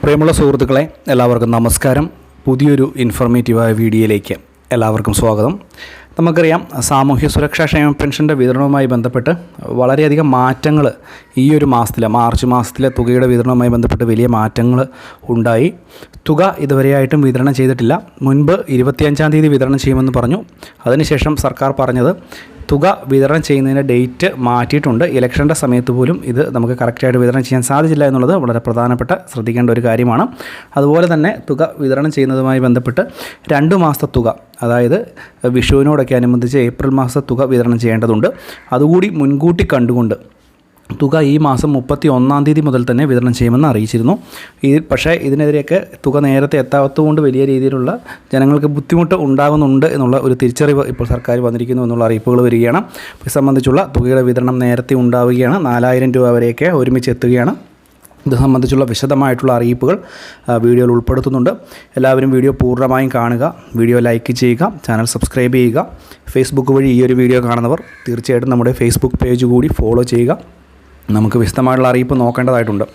പ്രിയമുള്ള സുഹൃത്തുക്കളെ, എല്ലാവർക്കും നമസ്കാരം. പുതിയൊരു ഇൻഫോർമേറ്റീവായ വീഡിയോയിലേക്ക് എല്ലാവർക്കും സ്വാഗതം. നമുക്കറിയാം, സാമൂഹ്യ സുരക്ഷാ ക്ഷേമ പെൻഷൻ്റെ വിതരണവുമായി ബന്ധപ്പെട്ട് വളരെയധികം മാറ്റങ്ങൾ ഈ ഒരു മാസത്തിലെ മാർച്ച് മാസത്തിലെ തുകയുടെ വിതരണവുമായി ബന്ധപ്പെട്ട് വലിയ മാറ്റങ്ങൾ ഉണ്ടായി. തുക ഇതുവരെയായിട്ടും വിതരണം ചെയ്തിട്ടില്ല. മുൻപ് 25-ാം തീയതി വിതരണം ചെയ്യുമെന്ന് പറഞ്ഞു. അതിനുശേഷം സർക്കാർ പറഞ്ഞത് തുക വിതരണം ചെയ്യുന്നതിൻ്റെ ഡേറ്റ് മാറ്റിയിട്ടുണ്ട്. ഇലക്ഷൻ്റെ സമയത്ത് പോലും ഇത് നമുക്ക് കറക്റ്റായിട്ട് വിതരണം ചെയ്യാൻ സാധിച്ചില്ല എന്നുള്ളത് വളരെ പ്രധാനപ്പെട്ട ശ്രദ്ധിക്കേണ്ട ഒരു കാര്യമാണ്. അതുപോലെ തന്നെ തുക വിതരണം ചെയ്യുന്നതുമായി ബന്ധപ്പെട്ട് 2 മാസത്തെ തുക, അതായത് വിഷുവിനോടൊക്കെ അനുബന്ധിച്ച് ഏപ്രിൽ മാസത്തെ തുക വിതരണം ചെയ്യേണ്ടതുണ്ട്. അതുകൂടി മുൻകൂട്ടി കണ്ടുകൊണ്ട് തുക ഈ മാസം 31-ാം തീയതി മുതൽ തന്നെ വിതരണം ചെയ്യുമെന്ന് അറിയിച്ചിരുന്നു. പക്ഷേ ഇതിനെതിരെയൊക്കെ തുക നേരത്തെ എത്താത്തതുകൊണ്ട് വലിയ രീതിയിലുള്ള ജനങ്ങൾക്ക് ബുദ്ധിമുട്ട് ഉണ്ടാകുന്നുണ്ട് എന്നുള്ള ഒരു തിരിച്ചറിവ് ഇപ്പോൾ സർക്കാർ വന്നിരിക്കുന്നു എന്നുള്ള അറിയിപ്പുകൾ വരികയാണ്. ഇത് സംബന്ധിച്ചുള്ള തുകയുടെ വിതരണം നേരത്തെ ഉണ്ടാവുകയാണ്. 4000 രൂപ വരെയൊക്കെ ഒരുമിച്ച് എത്തുകയാണ്. ഇത് സംബന്ധിച്ചുള്ള വിശദമായിട്ടുള്ള അറിയിപ്പുകൾ വീഡിയോയിൽ ഉൾപ്പെടുത്തുന്നുണ്ട്. എല്ലാവരും വീഡിയോ പൂർണ്ണമായും കാണുക, വീഡിയോ ലൈക്ക് ചെയ്യുക, ചാനൽ സബ്സ്ക്രൈബ് ചെയ്യുക. ഫേസ്ബുക്ക് വഴി ഈ ഒരു വീഡിയോ കാണുന്നവർ തീർച്ചയായിട്ടും നമ്മുടെ ഫേസ്ബുക്ക് പേജ് കൂടി ഫോളോ ചെയ്യുക. നമുക്ക് വിശദമായിട്ടുള്ള അറിയിപ്പ് നോക്കേണ്ടതായിട്ടുണ്ട്.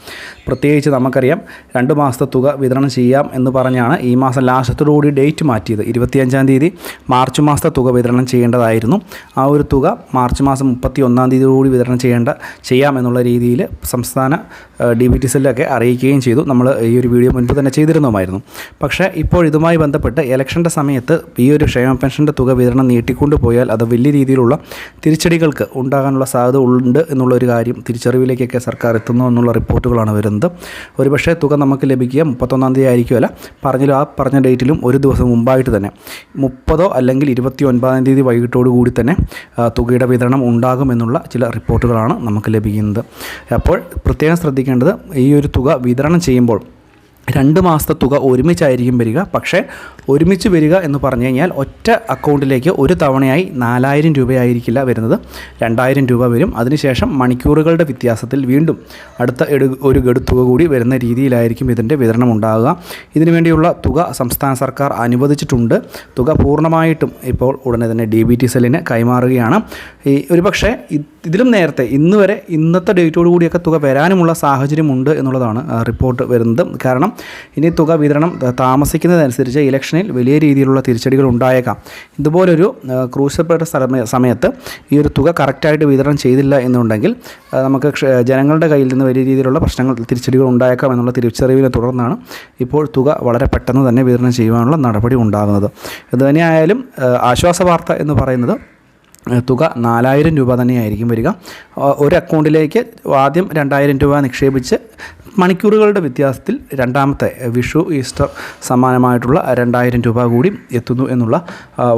പ്രത്യേകിച്ച് നമുക്കറിയാം, 2 മാസത്തെ തുക വിതരണം ചെയ്യാം എന്ന് പറഞ്ഞാണ് ഈ മാസം ലാസ്റ്റത്തോടുകൂടി ഡേറ്റ് മാറ്റിയത്. 25-ാം തീയതി മാർച്ച് മാസത്തെ തുക വിതരണം ചെയ്യേണ്ടതായിരുന്നു. ആ ഒരു തുക മാർച്ച് മാസം 31-ാം തീയതിയോടുകൂടി വിതരണം ചെയ്യാം എന്നുള്ള രീതിയിൽ സംസ്ഥാന DBT സെല്ലൊക്കെ അറിയിക്കുകയും ചെയ്തു. നമ്മൾ ഈ ഒരു വീഡിയോ മുൻപ് തന്നെ ചെയ്തിരുന്നതുമായിരുന്നു. പക്ഷേ ഇപ്പോൾ ഇതുമായി ബന്ധപ്പെട്ട് ഇലക്ഷൻ്റെ സമയത്ത് ഈ ഒരു ക്ഷേമ പെൻഷൻ്റെ തുക വിതരണം നീട്ടിക്കൊണ്ടു പോയാൽ അത് വലിയ രീതിയിലുള്ള തിരിച്ചടികൾക്ക് ഉണ്ടാകാനുള്ള സാധ്യത ഉണ്ട് എന്നുള്ളൊരു കാര്യം തിരിച്ചറിവിലേക്കൊക്കെ സർക്കാർ എത്തുന്നു എന്നുള്ള റിപ്പോർട്ടുകളാണ് വരുന്നത്. ഒരുപക്ഷേ തുക നമുക്ക് ലഭിക്കുക 31-ാം തീയതി ആയിരിക്കുമല്ല, പറഞ്ഞ ഡേറ്റിലും ഒരു ദിവസം മുമ്പായിട്ട് തന്നെ 30 അല്ലെങ്കിൽ 29-ാം തീയതി വൈകിട്ടോടുകൂടി തന്നെ തുകയുടെ വിതരണം ഉണ്ടാകുമെന്നുള്ള ചില റിപ്പോർട്ടുകളാണ് നമുക്ക് ലഭിക്കുന്നത്. അപ്പോൾ പ്രത്യേകം ശ്രദ്ധിക്കേണ്ടത്, ഈ ഒരു തുക വിതരണം ചെയ്യുമ്പോൾ 2 മാസത്തെ തുക ഒരുമിച്ചായിരിക്കും വരിക. പക്ഷേ ഒരുമിച്ച് വരിക എന്ന് പറഞ്ഞു കഴിഞ്ഞാൽ ഒറ്റ അക്കൗണ്ടിലേക്ക് ഒരു തവണയായി 4000 രൂപയായിരിക്കില്ല വരുന്നത്, 2000 രൂപ വരും. അതിനുശേഷം മണിക്കൂറുകളുടെ വ്യത്യാസത്തിൽ വീണ്ടും അടുത്ത ഒരു ഗഡു തുക കൂടി വരുന്ന രീതിയിലായിരിക്കും ഇതിൻ്റെ വിതരണം ഉണ്ടാകുക. ഇതിനുവേണ്ടിയുള്ള തുക സംസ്ഥാന സർക്കാർ അനുവദിച്ചിട്ടുണ്ട്. തുക പൂർണ്ണമായിട്ടും ഇപ്പോൾ ഉടനെ തന്നെ DBT സെല്ലിന് കൈമാറുകയാണ്. ഒരുപക്ഷേ ഇതിലും നേരത്തെ ഇന്നത്തെ ഡേറ്റോടു കൂടിയൊക്കെ തുക വരാനുമുള്ള സാഹചര്യമുണ്ട് എന്നുള്ളതാണ് റിപ്പോർട്ട് വരുന്നത്. കാരണം ഇനി തുക വിതരണം താമസിക്കുന്നതനുസരിച്ച് ഇലക്ഷനിൽ വലിയ രീതിയിലുള്ള തിരിച്ചടികൾ ഉണ്ടായേക്കാം. ഇതുപോലൊരു ക്രൂഷ്യപ്പെട്ട സമയത്ത് ഈ ഒരു തുക കറക്റ്റായിട്ട് വിതരണം ചെയ്തില്ല എന്നുണ്ടെങ്കിൽ നമുക്ക് ജനങ്ങളുടെ കയ്യിൽ നിന്ന് വലിയ രീതിയിലുള്ള തിരിച്ചടികൾ ഉണ്ടായേക്കാം എന്നുള്ള തിരിച്ചറിവിനെ തുടർന്നാണ് ഇപ്പോൾ തുക വളരെ പെട്ടെന്ന് തന്നെ വിതരണം ചെയ്യുവാനുള്ള നടപടി ഉണ്ടാകുന്നത്. ഇതുതന്നെയായാലും ആശ്വാസ വാർത്ത എന്ന് പറയുന്നത് തുക 4000 രൂപ തന്നെയായിരിക്കും വരിക. ഒരു അക്കൗണ്ടിലേക്ക് ആദ്യം 2000 രൂപ നിക്ഷേപിച്ച് മണിക്കൂറുകളുടെ വ്യത്യാസത്തിൽ രണ്ടാമത്തെ വിഷു ഈസ്റ്റർ സമാനമായിട്ടുള്ള 2000 രൂപ കൂടി എത്തുന്നു എന്നുള്ള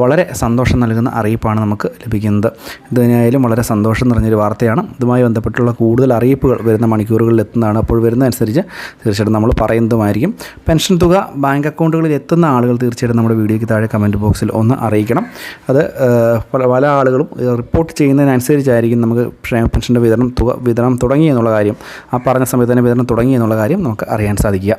വളരെ സന്തോഷം നൽകുന്ന അറിയിപ്പാണ് നമുക്ക് ലഭിക്കുന്നത്. ഇതിനായാലും വളരെ സന്തോഷം നിറഞ്ഞൊരു വാർത്തയാണ്. ഇതുമായി ബന്ധപ്പെട്ടുള്ള കൂടുതൽ അറിയിപ്പുകൾ വരുന്ന മണിക്കൂറുകളിൽ എത്തുന്നതാണ്. അപ്പോൾ വരുന്നതനുസരിച്ച് തീർച്ചയായിട്ടും നമ്മൾ പറയുന്നതുമായിരിക്കും. പെൻഷൻ തുക ബാങ്ക് അക്കൗണ്ടുകളിൽ എത്തുന്ന ആളുകൾ തീർച്ചയായിട്ടും നമ്മുടെ വീഡിയോയ്ക്ക് താഴെ കമൻറ്റ് ബോക്സിൽ ഒന്ന് അറിയിക്കണം. അത് പല ആളുകളും റിപ്പോർട്ട് ചെയ്യുന്നതിനനുസരിച്ചായിരിക്കും നമുക്ക് ക്ഷേമ പെൻഷൻ്റെ വിതരണം തുടങ്ങി എന്നുള്ള കാര്യം, ആ പറഞ്ഞ സമയത്ത് തന്നെ വിതരണം തുടങ്ങി എന്നുള്ള കാര്യം നമുക്ക് അറിയാൻ സാധിക്കുക.